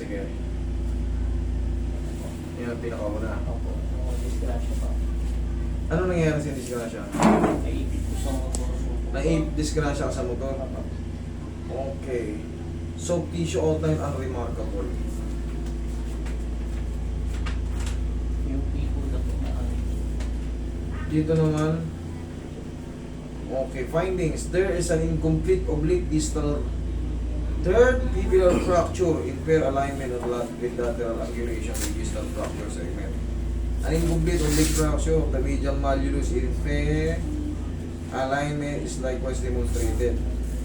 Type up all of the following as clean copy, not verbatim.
Sige. Yan ang pinakauna. Opo, disgrasya pa. Ano nangyayari sa disgrasya? Naipit ko sa motor. Disgrasya ka sa motor? Opo. Okay. Soft tissue outline unremarkable. Yung people na po na ano. Dito naman. Okay, findings. There is an incomplete oblique distal third fibular fracture, impaired alignment of with lateral angulation with distal fracture segment. An incomplete oblique fracture of the medial malleolus impaired alignment is likewise demonstrated.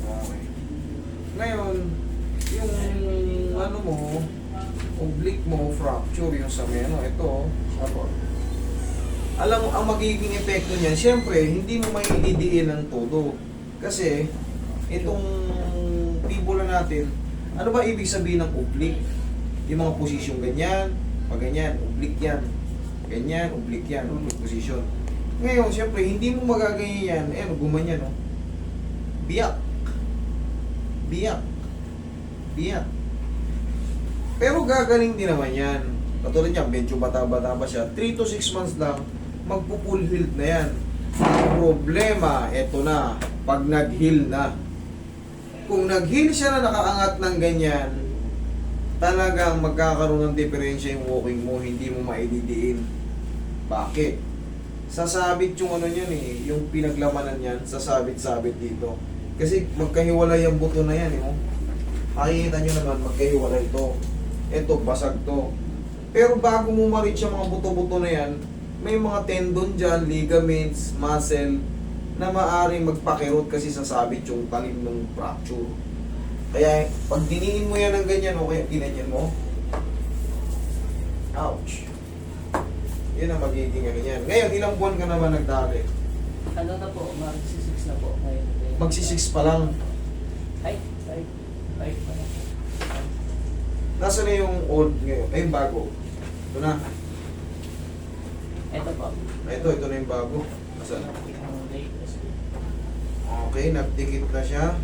Okay. Ngayon, yung ano mo, oblique mo, fracture yung sa meno, ito, ako. Alam mo, ang magiging epekto niyan, syempre, hindi mo maididiin ng todo. Kasi, itong fibula natin, ano ba ibig sabihin ng oblique? Yung mga posisyon ganyan, pag ganyan, oblique yan. Ganyan, oblique yan, oblique position. Ngayon, syempre, hindi mo magaganyan yan. Gumanyan, no? Biyak. Biyak. Biyak. Pero gagaling din naman yan. Katulad niya, medyo bata-bata pa siya. 3 to 6 months lang, magpo-full healed na yan. Problema, eto na. Pag nag-heal na. Kung nag-heal siya na nakaangat ng ganyan, talagang magkakaroon ng diferensya yung walking mo, hindi mo maididiin. Bakit? Sasabit yung ano niyan eh, yung pinaglamanan niyan, sasabit-sabit dito. Kasi magkahiwalay yung buto na yan, eh. Makikita nyo naman, magkahiwalay ito. Ito, basag to. Pero bago mo ma-reach yung mga buto-buto na yan, may mga tendon dyan, ligaments, muscle, na maaaring magpakirot kasi sasabit yung talim ng fracture. Kaya, pag diniin mo yan ng ganyan, o kaya ginanyan mo, ouch. Yun ang magiging ano yan. Ngayon, ilang buwan ka naman nagdali? Ano na po, magsi-6 na po. Ngayon, Magsi-6 pa lang. Ay pa na po. Nasa na yung old ngayon? Ay, yung bago. Ito na. Ito po. Ito na yung bago. Nasa na? Yung latest. Okay, nagdikit na siya.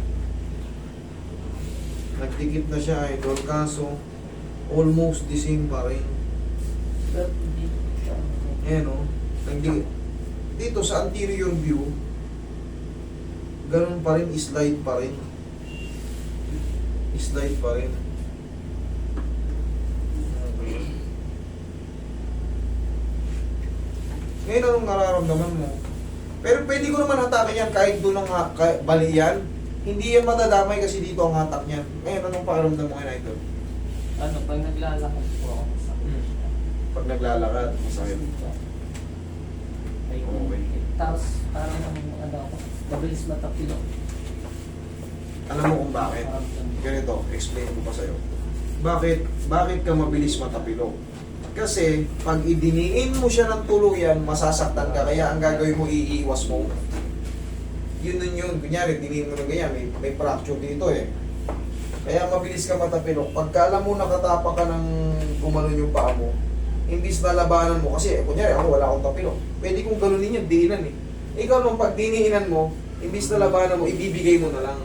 Nagdikit na siya, idol. Kaso, almost the same pa rin. Pero hindi siya. Ayan o. Nagdikit. Dito sa anterior view, ganun pa rin, slide pa rin. Slide pa rin. Okay. Ngayon anong nararamdaman mo? Pero pwede ko naman hatakin yan kahit doon ang bali yan. Hindi yan matadamay kasi dito ang hatak niyan. Ngayon anong pakiramdam mo ngayon ito? Ano, pag naglalakad po ako masakit. Pag naglalakad, masakit. Ay, Okay. Tapos, parang ano ako, mabilis matapilo. Alam mo kung bakit? Ganito, explain ko pa sa'yo. Bakit ka mabilis matapilok? Kasi, pag idiniin mo siya ng tuluyan, masasaktan ka. Kaya ang gagawin mo, iiwas mo. Yun. Kunyari, diniin mo ng ganyan, may fracture dito eh. Kaya mabilis ka matapilok. Pagka alam mo nakatapa ka ng gumanon yung paa mo, imbis na labanan mo, kasi kunyari ako wala akong tapilok. Pwede kong ganunin yun, diinan eh. Ikaw nung pag diniinan mo, imbis na labanan mo, ibibigay mo na lang.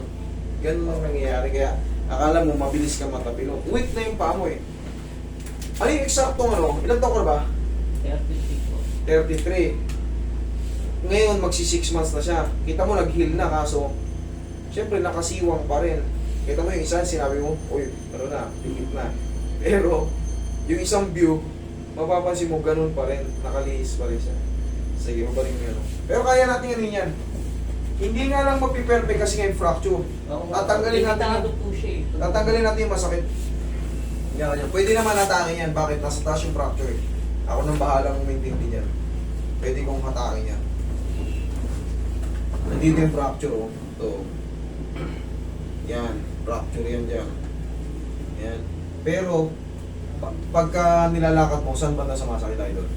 Ganun ang nangyayari. Kaya akala mo mabilis ka matapilok. Weak na yung paa mo eh. Ano yung eksaktong ano? Ilang taon ka ba? 33 po. 33. Ngayon, magsi 6 months na siya. Kita mo, nag-heal na, kaso, syempre, nakasiwang pa rin. Kita mo yung isa, sinabi mo, uy, ano na, tingit na. Pero, yung isang view, mapapansin mo, ganun pa rin. Nakalihis pa rin siya. Sige, mabaling mo yan. Pero kaya natin ano yan. Hindi nga lang mapiperfect kasi nga yung fracture. Tatanggalin natin Limitado po siya eh. Tatanggalin natin yung masakit. Yan. Pwede naman hatakin yan. Bakit? Nasa taas yung fracture eh. Ako nang bahalang maintain din yan. Pwede kong hatakin yan. Nandito yung fracture oh. Ito. Yan. Fracture yan dyan. Yan. Pero, pagka nilalakad mo, saan ba na sumasakit tayo doon?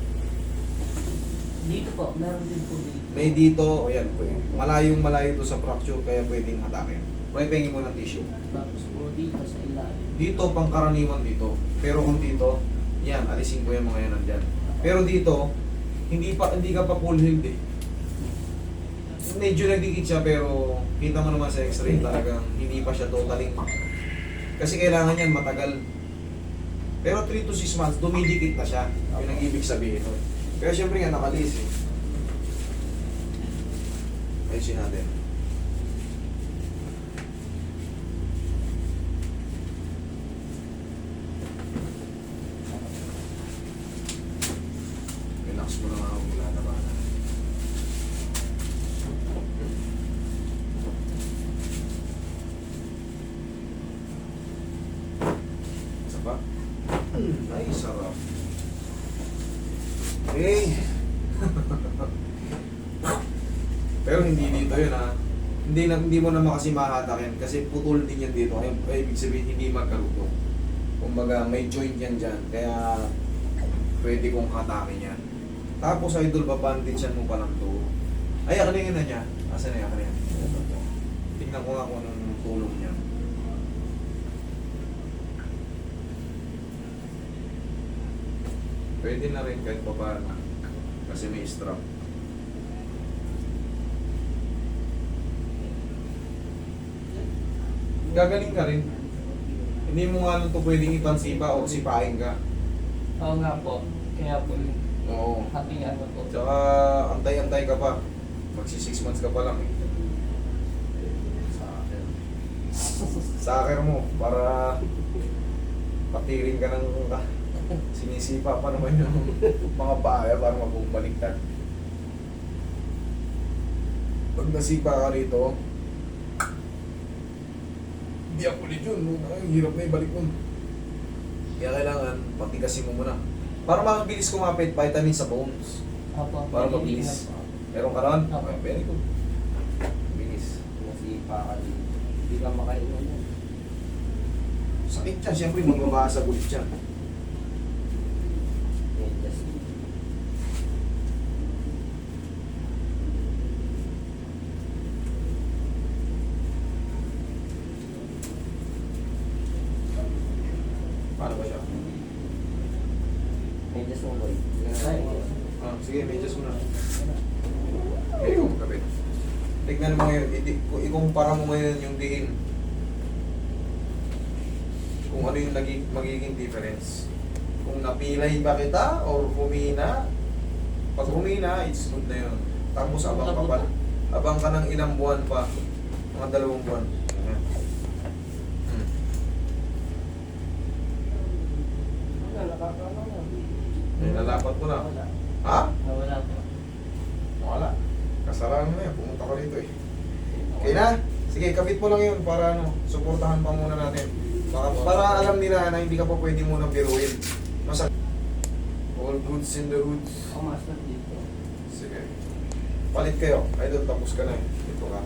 Dito po, meron din po dito. May dito, o yan. Malayo to sa fracture, kaya pwedeng hatakin. Pwede pengin mo ng tissue. Tapos po dito sa ilalim. Dito, pangkaraniwan dito. Pero kung dito, yan, alisin ko yung mga yan nandyan. Pero dito, hindi ka pa full healed eh. Medyo nagdikit siya pero kita mo naman sa x-ray talagang hindi pa siya totally. Kasi kailangan yan matagal. Pero 3 to 6 months, dumidikit na siya. Yun ang ibig sabihin nun. Pero syempre nga, nakalis eh. Ayusin natin. Relax mo lang ako mula na ba? Isa pa? Ay, sarap. Okay. Pero hindi dito yun ha. Hindi mo naman kasi mahatakin kasi putol din yan dito. Ay, ibig sabihin hindi magkaruto. Kumbaga may joint yan dyan. Kaya pwede kong hatakin yan. Tapos idol, babandage mo pa lang to. Ay, akalingin na niya. Asan na yan? Akalingin. Tingnan ko nga kung anong tulong niya. Pwede na rin kahit pa paano. Kasi may strap. Gagaling ka rin. Hindi mo nga lang ito pwedeng ipansipa o sipain ka. Oo nga po. Kaya po yung Oo. ating ano po. Tsaka antay-antay ka pa. Magsi 6 months ka pa lang eh. Saker mo para patirin ka ng sinisipa pa naman yung mga baya para magbaliktad. Pag nasipa ka rito, hindi ako ulit yun. Ay, hirap na ibalik nun. Kaya kailangan patigasin mo muna. Para mabilis kumapit, vitamin sa bones. Opo. Para nalilinis mabilis. po. Meron ka ron? Opo. Okay, very good. Bilis. Nasipa ka din. Hindi ka makainom yun. Sakit siya, siyempre magbabasag ulit siya. Just Paano ba siya? just mo boy. Ah, sige, medyas mo na. Okay, ikaw magkabit. Tignan mo ngayon, ikumpara mo ngayon yung diin. Kung ano yung magiging difference. Kung napilay ba kita or humina. Pag humina, it's good na yun. Tapos abang ka pa. Abang ka ng ilang buwan pa. Mga 2 buwan. Ayan. Wala, nakakaano na. Nalapat mo na. Wala. Ha? Nawala po. Wala. Kasalanan mo yan. Pumunta ka rito eh. Okay na? Sige, kapit mo lang yun para ano, suportahan pa muna natin. Para alam nila na hindi ka pa pwede munang biruin. All goods in the hoods. Ang master dito. Sige. Palit kayo. Idol, tapos ka na eh. Ito ka.